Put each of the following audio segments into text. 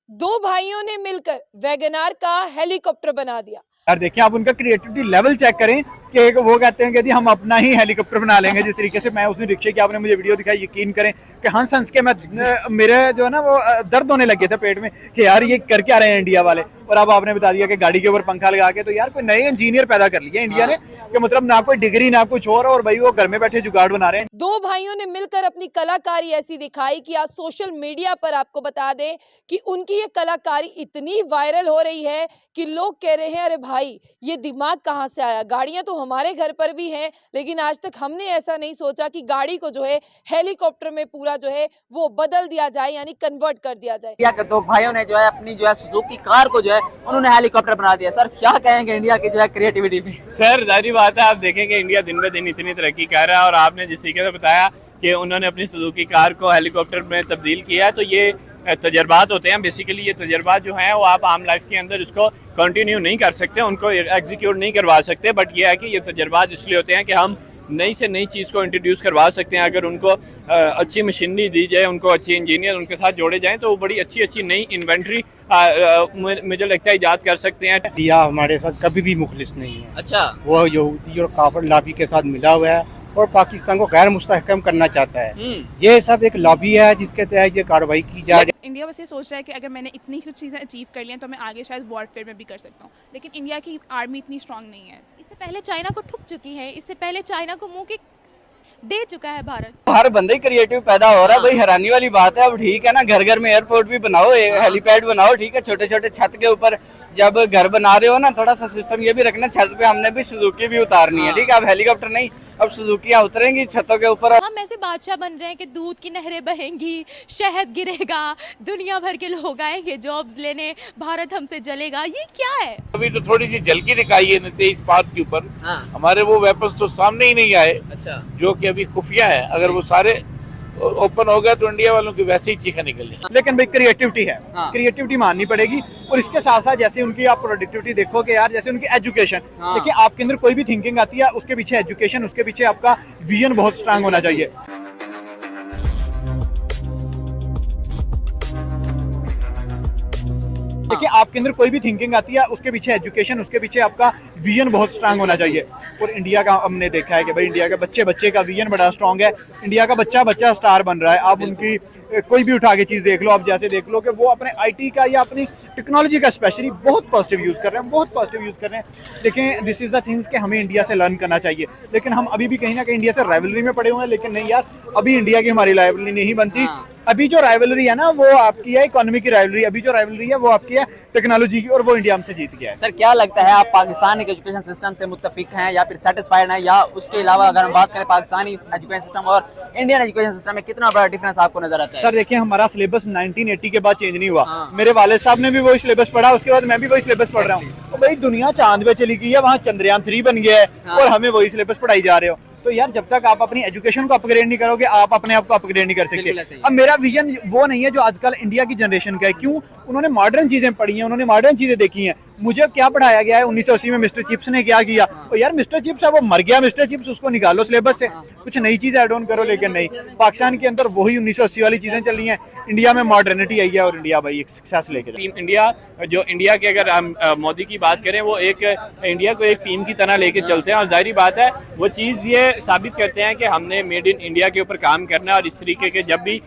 दो भाइयों ने मिलकर वैगनार का हेलीकॉप्टर बना दिया। यार देखिए, आप उनका क्रिएटिविटी लेवल चेक करें कि वो कहते हैं कि जी हम अपना ही हेलीकॉप्टर बना लेंगे। जिस तरीके से मैं उस दिन रिक्शे की आपने मुझे वीडियो दिखाई, यकीन करें कि हंस हंस के मेरे जो है ना वो दर्द होने लगे थे पेट में कि यार ये कर क्या रहे हैं इंडिया वाले। और अब आपने बता दिया कि गाड़ी के ऊपर पंखा लगा के, तो यार कोई नए इंजीनियर पैदा कर लिया इंडिया ने कि मतलब ना कोई डिग्री ना कुछ और भाई वो घर में बैठे जुगाड़ बना रहे हैं। दो भाइयों ने मिलकर अपनी कलाकारी ऐसी दिखाई कि आज सोशल मीडिया पर आपको बता दें कि उनकी ये कलाकारी इतनी वायरल हो रही है कि लोग कह रहे हैं अरे भाई ये दिमाग कहाँ से आया। गाड़ियां तो हमारे घर पर भी हैं, लेकिन आज तक हमने ऐसा नहीं सोचा कि गाड़ी को जो है हेलीकॉप्टर में पूरा जो है वो बदल दिया जाए, यानी कन्वर्ट कर दिया जाए। इंडिया के दो भाइयों ने जो है अपनी जो है सुजुकी कार को जो है उन्होंने हेलीकॉप्टर बना दिया। सर क्या कहेंगे इंडिया की जो है क्रिएटिविटी पे? सर जाहिर बात है, आप देखेंगे इंडिया दिन ब दिन इतनी तरक्की कर रहा है और आपने जिस तरीके से बताया कि उन्होंने अपनी सुजुकी कार को हेलीकॉप्टर में तब्दील किया है, तो ये तजर्बात होते हैं। बेसिकली ये तजर्बात जो हैं वो आप आम लाइफ के अंदर इसको कंटिन्यू नहीं कर सकते, उनको एग्जीक्यूट नहीं करवा सकते, बट ये है कि ये तजर्बात इसलिए होते हैं कि हम नई से नई चीज़ को इंट्रोड्यूस करवा सकते हैं। अगर उनको अच्छी मशीनरी दी जाए, उनको अच्छे इंजीनियर उनके साथ जोड़े जाएं, तो वो बड़ी अच्छी अच्छी नई इन्वेंट्री मुझे लगता है ईजाद कर सकते हैं। इंडिया हमारे साथ कभी भी मुखलिस नहीं है। अच्छा, वो यहूदी और काफिर लॉबी के साथ मिला हुआ है और पाकिस्तान को गैर मुस्तहकम करना चाहता है। ये सब एक लॉबी है जिसके तहत ये कार्रवाई की जा रही है। इंडिया बस ये सोच रहा है कि अगर मैंने इतनी कुछ चीज़ें अचीव कर ली हैं तो मैं आगे शायद वॉरफेयर में भी कर सकता हूँ, लेकिन इंडिया की आर्मी इतनी स्ट्रांग नहीं है। इससे पहले चाइना को ठुक चुकी है, इससे पहले चाइना को मुंह की दे चुका है भारत। हर बंदे ही क्रिएटिव पैदा हो रहा है भाई, हैरानी वाली बात है। अब ठीक है ना, घर घर में एयरपोर्ट भी बनाओ, हेलीपैड बनाओ, ठीक है, छोटे छोटे छत के ऊपर जब घर बना रहे हो ना, थोड़ा सा सिस्टम ये भी रखना, छत पे हमने भी सुजुकी भी उतारनी है, ठीक है। अब हेलीकॉप्टर नहीं, अब सुजुकियां उतरेंगी छतों के ऊपर। हम ऐसे बादशाह बन रहे हैं कि दूध की नहरें बहेंगी, शहद गिरेगा, दुनिया भर के लोग आएंगे जॉब्स लेने, भारत हमसे जलेगा। ये क्या है? अभी तो थोड़ी सी झलकी दिखाई है इस बात के ऊपर। हमारे वो वेपन्स तो सामने ही नहीं आए, अच्छा, जो कि अभी खुफिया है। अगर वो सारे ओपन हो गया तो इंडिया वालों की वैसे ही चीखें निकल जाए। लेकिन भाई क्रिएटिविटी है, क्रिएटिविटी माननी पड़ेगी। और इसके साथ साथ जैसे उनकी आप प्रोडक्टिविटी देखोगे यार, जैसे उनकी एजुकेशन, देखिए आपके अंदर कोई भी थिंकिंग आती है, उसके पीछे एजुकेशन, उसके पीछे आपका विजन बहुत स्ट्रांग होना चाहिए। देखिए आपके अंदर कोई भी थिंकिंग आती है, उसके पीछे एजुकेशन, उसके पीछे आपका विजन बहुत स्ट्रांग होना चाहिए। और इंडिया का हमने देखा है कि भाई इंडिया के बच्चे का विजन बड़ा स्ट्रांग है। इंडिया का बच्चा स्टार बन रहा है। आप उनकी कोई भी उठा के चीज़ देख लो, आप जैसे देख लो कि वो अपने आईटी का या अपनी टेक्नोलॉजी का स्पेशली बहुत पॉजिटिव यूज़ कर रहे हैं, बहुत पॉजिटिव यूज़ कर रहे हैं। लेकिन दिस इज़ द थिंग्स कि हमें इंडिया से लर्न करना चाहिए। लेकिन हम अभी भी कहीं ना कहीं इंडिया से राइवलरी में पड़े हुए हैं। लेकिन नहीं यार, अभी इंडिया की हमारी राइवलरी नहीं बनती। अभी जो राइवलरी है ना वो आपकी है इकोनॉमी की राइवलरी, अभी जो राइवलरी है वो आपकी है टेक्नोलॉजी की, और वो इंडिया हमसे जीत गया है। सर क्या लगता है, आप पाकिस्तान के एजुकेशन सिस्टम से मुत्तफिक हैं या फिर सेटिस्फाइड हैं, या उसके अलावा अगर हम बात करें पाकिस्तानी एजुकेशन सिस्टम और इंडियन एजुकेशन सिस्टम में कितना बड़ा डिफरेंस आपको नजर आता है? सर देखिए, हमारा सिलेबस 1980 के बाद चेंज नहीं हुआ। मेरे वालिद साहब ने भी वही सिलेबस पढ़ा, उसके बाद मैं भी वही सिलेबस पढ़ रहा हूँ। तो भाई दुनिया चांद पे चली गई है, वहाँ चंद्रयान 3 बन गया है और हमें वही सिलेबस पढ़ाई जा रहे हो। तो यार जब तक आप अपनी एजुकेशन को अपग्रेड नहीं करोगे, आप अपने आप को अपग्रेड नहीं कर सकते। अब मेरा विजन वो नहीं है जो आजकल इंडिया की जनरेशन का है। क्यों? उन्होंने मॉडर्न चीजें पढ़ी हैं, उन्होंने मॉडर्न चीजें देखी हैं। मुझे क्या पढ़ाया गया है 1980 में मिस्टर चिप्स ने क्या किया? तो यार मिस्टर चिप्स है, वो मर गया मिस्टर चिप्स, उसको निकालो सिलेबस से, कुछ नई चीज ऐड ऑन करो। लेकिन नहीं, पाकिस्तान के अंदर वही 1980 वाली चीजें चल रही हैं। इंडिया में मॉडर्निटी आई है और इंडिया भाई एक सक्सेस लेके जाए। इंडिया की अगर हम मोदी की बात करें, वो एक इंडिया को एक टीम की तरह लेके चलते हैं। और जाहिर बात है वो चीज़ ये साबित करते हैं कि हमने मेड इन इंडिया के ऊपर काम करना है। और इस तरीके के जब भी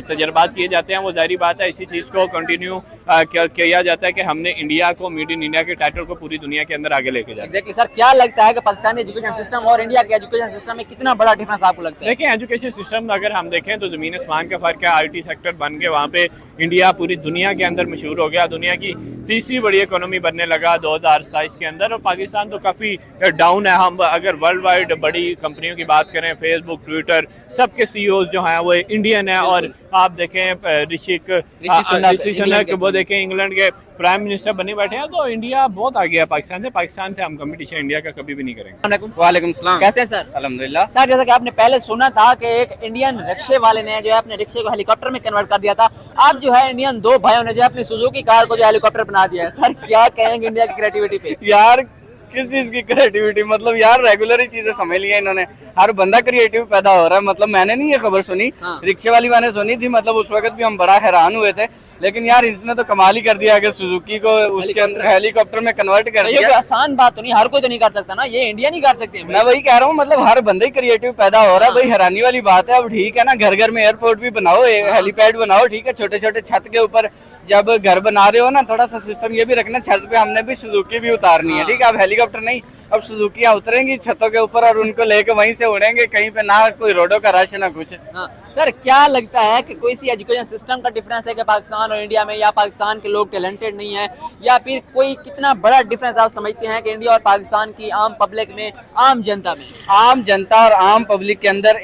तजर्बात किए जाते हैं, वो जाहिर बात है इसी चीज़ को कंटिन्यू किया जाता है कि हमने इंडिया को, मेड इन इंडिया के टाइटल को पूरी दुनिया के अंदर आगे लेके जाए। एग्जैक्टली सर, क्या लगता है कि पाकिस्तानी एजुकेशन सिस्टम और इंडिया के एजुकेशन सिस्टम में कितना बड़ा डिफरेंस आपको लगता है? देखिए एजुकेशन सिस्टम अगर हम देखें तो ज़मीन आसमान का फ़र्क है। आईटी सेक्टर बन के वहाँ पे इंडिया पूरी दुनिया के अंदर मशहूर हो गया, दुनिया की तीसरी बड़ी इकोनॉमी बनने लगा 2027 के अंदर। और पाकिस्तान तो काफ़ी डाउन है। हम अगर वर्ल्ड वाइड बड़ी कंपनियों की बात करें, फेसबुक, ट्विटर, सबके सीईओज जो हैं वो इंडियन है। और आप देखें ऋषि सुनक, वो देखें इंग्लैंड के प्राइम मिनिस्टर बने बैठे हैं। तो इंडिया बहुत आगे है पाकिस्तान से हम कंपटीशन इंडिया का कभी भी नहीं करेंगे। वालेकुम सलाम, कैसे हैं सर? अल्हम्दुलिल्लाह। सर जैसा कि आपने पहले सुना था कि एक इंडियन रिक्शे वाले ने जो है अपने रिक्शे को हेलीकॉप्टर में कन्वर्ट कर दिया था, अब जो है इंडियन दो भाइयों ने जो है अपनी सुजुकी कार को जो हेलीकॉप्टर बना दिया है। सर क्या कहेंगे इंडिया की क्रिएटिविटी पे? यार किस चीज की क्रिएटिविटी, मतलब यार रेगुलर ही चीजें समझ लिया इन्होंने। हर बंदा क्रिएटिव पैदा हो रहा है। मतलब मैंने नहीं ये खबर सुनी, रिक्शे वाली मैंने सुनी थी। मतलब उस वक्त भी हम बड़ा हैरान हुए थे लेकिन यार इसने तो कमाल ही कर दिया कि सुजुकी को उसके अंदर हेलीकॉप्टर में कन्वर्ट कर तो ये कोई दिया। आसान बात तो नहीं, हर कोई तो नहीं कर सकता ना, ये इंडिया नहीं कर सकते। मैं वही कह रहा हूँ, मतलब हर बंदे ही क्रिएटिव पैदा हो रहा है भाई, हैरानी वाली बात है। अब ठीक है ना, घर घर में एयरपोर्ट भी बनाओ, हेलीपैड बनाओ, ठीक है, छोटे छोटे छत के ऊपर जब घर बना रहे हो ना, थोड़ा सा सिस्टम ये भी रखना, छत पे हमने भी सुजुकी भी उतारनी है, ठीक है। अब हेलीकॉप्टर नहीं, अब सुजुकियाँ उतरेंगी छतों के ऊपर और उनको लेके वहीं से उड़ेंगे, कहीं पे ना कोई रोडों का रश ना कुछ। हाँ सर, क्या लगता है कि कोई सी एजुकेशन सिस्टम का डिफरेंस है कि पाकिस्तान और इंडिया में, या पाकिस्तान के लोग टैलेंटेड नहीं है, या फिर कोई कितना बड़ा डिफरेंस आप समझते हैं कि इंडिया और पाकिस्तान की आम पब्लिक में, आम जनता में? आम जनता और आम पब्लिक के अंदर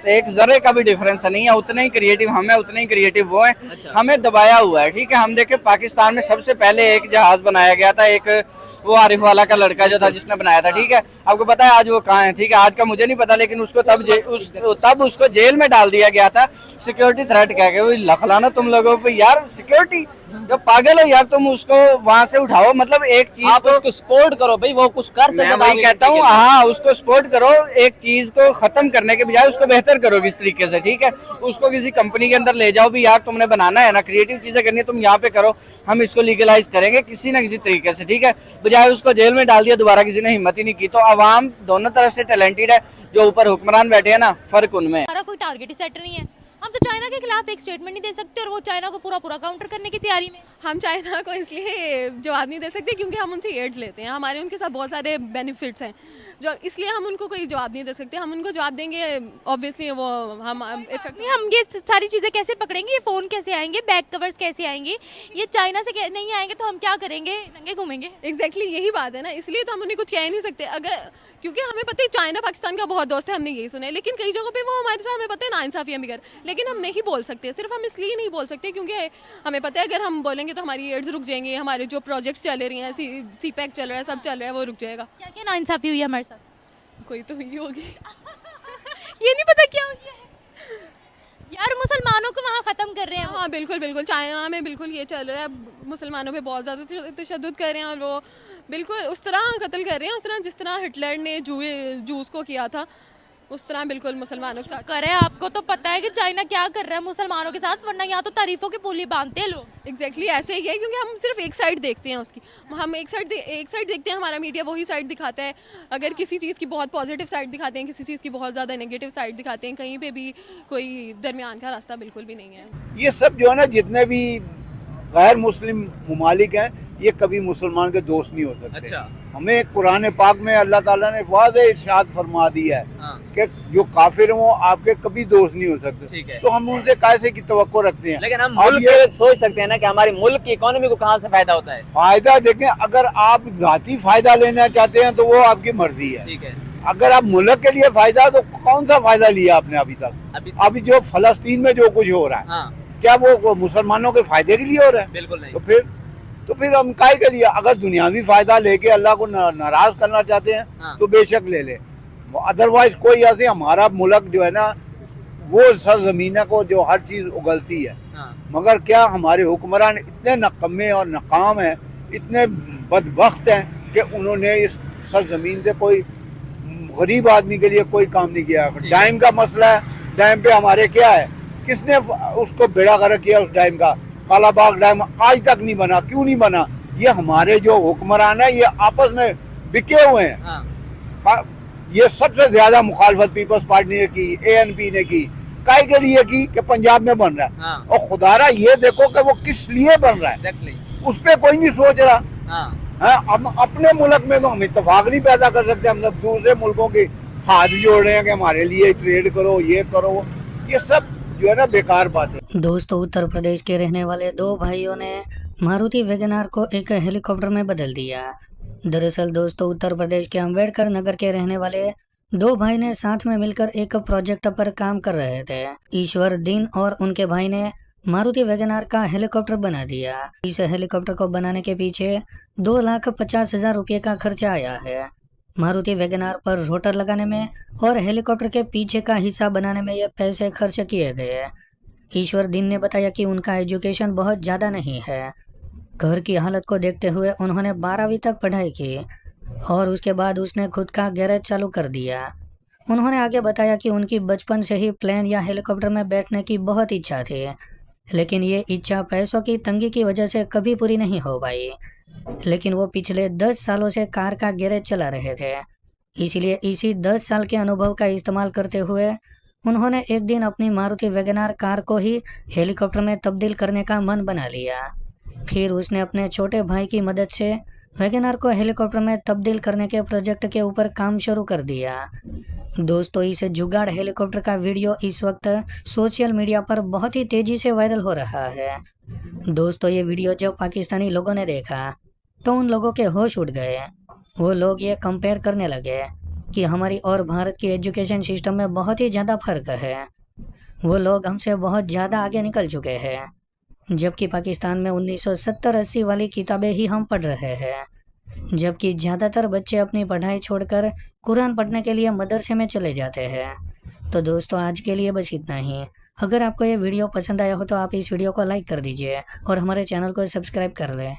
एक जरे का भी डिफरेंस नहीं है। उतने ही क्रिएटिव हम है, उतने ही क्रिएटिव वो है। अच्छा। हमें दबाया हुआ है, ठीक है। हम देखे पाकिस्तान में सबसे पहले एक जहाज बनाया गया था, एक वो आरिफ वाला का लड़का जो था जिसने बनाया था, ठीक है। आपको पता है आज वो कहाँ है, ठीक है, आज का मुझे नहीं पता, लेकिन उसको तब उसको जेल में डाल दिया गया था सिक्योरिटी थ्रेट कह के। लखलाना तुम लोगों पे यार, सिक्योरिटी जो पागल हो यार, तुम उसको वहां से उठाओ, मतलब एक चीज आप उसको सपोर्ट करो भाई, वो कुछ कर मैं सकता वही कहता हूँ, हाँ, उसको सपोर्ट करो, एक चीज को खत्म करने के बजाय उसको बेहतर करो किस तरीके से, ठीक है। उसको किसी कंपनी के अंदर ले जाओ भी, यार तुमने बनाना है ना, क्रिएटिव चीजें करनी है, तुम यहाँ पे करो, हम इसको लीगलाइज करेंगे किसी ना किसी तरीके से, ठीक है। बजाय उसको जेल में डाल दिया, दोबारा किसी ने हिम्मत ही नहीं की। तो अवाम दोनों तरफ से टैलेंटेड है, जो ऊपर हुक्मरान बैठे हैं ना, फर्क उनमें है। हमारा कोई टारगेट ही सेट नहीं है, हम तो चाइना के खिलाफ एक स्टेटमेंट नहीं दे सकते और वो चाइना को पूरा पूरा काउंटर करने की तैयारी में। हम चाइना को इसलिए जवाब नहीं दे सकते क्योंकि हम उनसे एड्स लेते हैं, हमारे उनके साथ बहुत सारे बेनिफिट्स हैं, जो इसलिए हम उनको कोई जवाब नहीं दे सकते। हम उनको जवाब देंगे ऑब्वियसली वो हम इफेक्ट नहीं, हम ये सारी चीज़ें कैसे पकड़ेंगे, ये फ़ोन कैसे आएंगे, बैक कवर्स कैसे आएंगे, ये चाइना से नहीं आएंगे तो हम क्या करेंगे, नंगे घूमेंगे? एग्जैक्टली यही बात है ना, इसलिए तो हम उन्हें कुछ कह ही नहीं सकते। अगर क्योंकि हमें पता है चाइना पाकिस्तान का बहुत दोस्त है, हमने यही सुना है, लेकिन कई जगहों पे वो हमारे साथ, हमें पता है नाइंसाफियाँ भी कर, लेकिन हम नहीं बोल सकते। सिर्फ हम इसलिए नहीं बोल सकते क्योंकि हमें पता है अगर हम बोलेंगे तो हमारी एड्स रुक जाएंगे, हमारे जो प्रोजेक्ट्स चल रही हैं, CPEC चल रहा है, सब चल रहा है, वो रुक जाएगा। क्या क्या नाइंसाफी हुई है हमारे साथ? कोई तो हुई होगी। ये नहीं पता क्या हुई है यार, मुसलमानों को वहाँ ख़त्म कर रहे हैं। हाँ बिल्कुल बिल्कुल, चाइना में बिल्कुल ये चल रहा है, मुसलमानों पे बहुत ज़्यादा तशद्दुद कर रहे हैं और वो बिल्कुल उस तरह कत्ल कर रहे हैं, उस तरह जिस तरह हिटलर ने जूस को किया था, उस तरह बिल्कुल मुसलमानों के साथ करे। आपको तो पता है कि चाइना क्या कर रहा है मुसलमानों के साथ, वरना यहाँ तो तारीफों की पुली बांधते हैं लोग। एग्जैक्टली ऐसे ही है, क्योंकि हम सिर्फ एक साइड देखते हैं उसकी, हम एक साइड देखते हैं, हमारा मीडिया वही साइड दिखाता है। अगर किसी चीज़ की बहुत पॉजिटिव साइड दिखाते हैं, किसी चीज़ की बहुत ज़्यादा नेगेटिव साइड दिखाते हैं, कहीं पे भी कोई दरमियान का रास्ता बिल्कुल भी नहीं है। ये सब जो है ना, जितने भी गैर मुस्लिम ममालिक हैं, ये कभी मुसलमान के दोस्त नहीं हो सकते। अच्छा। हमें कुरान पाक में अल्लाह ताला ने वाज़ेह इरशाद फरमा दिया है हाँ। कि जो काफिर हैं वो आपके कभी दोस्त नहीं हो सकते। ठीक है। तो हम उनसे कैसे की तवक्को रखते हैं। लेकिन हम अब मुल्क ये सोच सकते हैं ना कि हमारे मुल्क की इकोनॉमी को कहाँ से फायदा होता है। फायदा देखें, अगर आप जाती फायदा लेना चाहते हैं तो वो आपकी मर्जी है। ठीक है। अगर आप मुल्क के लिए फायदा, तो कौन सा फायदा लिया आपने अभी तक? अभी जो फलस्तीन में जो कुछ हो रहा है, हाँ। क्या वो मुसलमानों के फायदे के लिए हो रहा है? बिल्कुल नहीं। तो फिर हम काय के लिए? अगर दुनियावी फायदा लेके अल्लाह को नाराज करना चाहते हैं, हाँ। तो बेशक ले ले, अदरवाइज कोई ऐसे हमारा मुल्क जो है ना, वो सरजमीन को जो हर चीज उगलती है। हाँ। मगर क्या हमारे हुक्मरान इतने नकम्मे और नाकाम हैं, इतने बदबख्त हैं कि उन्होंने इस सरजमीन से कोई गरीब आदमी के लिए कोई काम नहीं किया। डैम का मसला है, डैम पे हमारे क्या है, किसने उसको बेड़ा गर्क किया? उस डैम का कालाबाग डैम आज तक नहीं बना। क्यों नहीं बना? ये हमारे जो हुक्मरान है, ये आपस में बिके हुए हैं। हाँ। ये सबसे ज्यादा मुखालफत पीपल्स पार्टी ने की, ANP ने की, काय के लिए की कि पंजाब में बन रहा है। हाँ। और खुदारा ये देखो कि वो किस लिए बन रहा है। Exactly। उस पर कोई नहीं सोच रहा। हाँ। हम अपने मुल्क में तो हम इत्तेफाक नहीं पैदा कर सकते, हम सब दूसरे मुल्कों के हाथ जोड़ रहे हैं कि हमारे लिए ट्रेड करो, ये करो। ये सब जो है ना बेकार बात है। दोस्तों, उत्तर प्रदेश के रहने वाले दो भाइयों ने मारुति वैगनआर को एक हेलीकॉप्टर में बदल दिया। दरअसल दोस्तों, उत्तर प्रदेश के अम्बेडकर नगर के रहने वाले दो भाई ने साथ में मिलकर एक प्रोजेक्ट पर काम कर रहे थे। ईश्वर दीन और उनके भाई ने मारुति वैगनआर का हेलीकॉप्टर बना दिया। इस हेलीकॉप्टर को बनाने के पीछे 2,50,000 रुपये का खर्चा आया है। मारुति वैगनआर पर रोटर लगाने में और हेलीकॉप्टर के पीछे का हिस्सा बनाने में ये पैसे खर्च किए गए। ईश्वर दीन ने बताया कि उनका एजुकेशन बहुत ज़्यादा नहीं है। घर की हालत को देखते हुए उन्होंने 12वीं तक पढ़ाई की और उसके बाद उसने खुद का गैरेज चालू कर दिया। उन्होंने आगे बताया कि उनकी बचपन से ही प्लेन या हेलीकॉप्टर में बैठने की बहुत इच्छा थी, लेकिन ये इच्छा पैसों की तंगी की वजह से कभी पूरी नहीं हो पाई। लेकिन वो पिछले 10 सालों से कार का गैरेज चला रहे थे, इसलिए इसी 10 साल के अनुभव का इस्तेमाल करते हुए उन्होंने एक दिन अपनी मारुति वैगनआर कार को ही हेलीकॉप्टर में तब्दील करने का मन बना लिया। फिर उसने अपने छोटे भाई की मदद से वैगनआर को हेलीकॉप्टर में तब्दील करने के प्रोजेक्ट के ऊपर काम शुरू कर दिया। दोस्तों, इस जुगाड़ हेलीकॉप्टर का वीडियो इस वक्त सोशल मीडिया पर बहुत ही तेजी से वायरल हो रहा है। दोस्तों, ये वीडियो जब पाकिस्तानी लोगों ने देखा तो उन लोगों के होश उड़ गए। वो लोग ये कंपेयर करने लगे कि हमारी और भारत की एजुकेशन सिस्टम में बहुत ही ज़्यादा फर्क है। वो लोग हमसे बहुत ज़्यादा आगे निकल चुके हैं, जबकि पाकिस्तान में 1970-80 वाली किताबें ही हम पढ़ रहे हैं। जबकि ज़्यादातर बच्चे अपनी पढ़ाई छोड़कर कुरान पढ़ने के लिए मदरसे में चले जाते हैं। तो दोस्तों, आज के लिए बस इतना ही। अगर आपको ये वीडियो पसंद आया हो तो आप इस वीडियो को लाइक कर दीजिए और हमारे चैनल को सब्सक्राइब कर लें।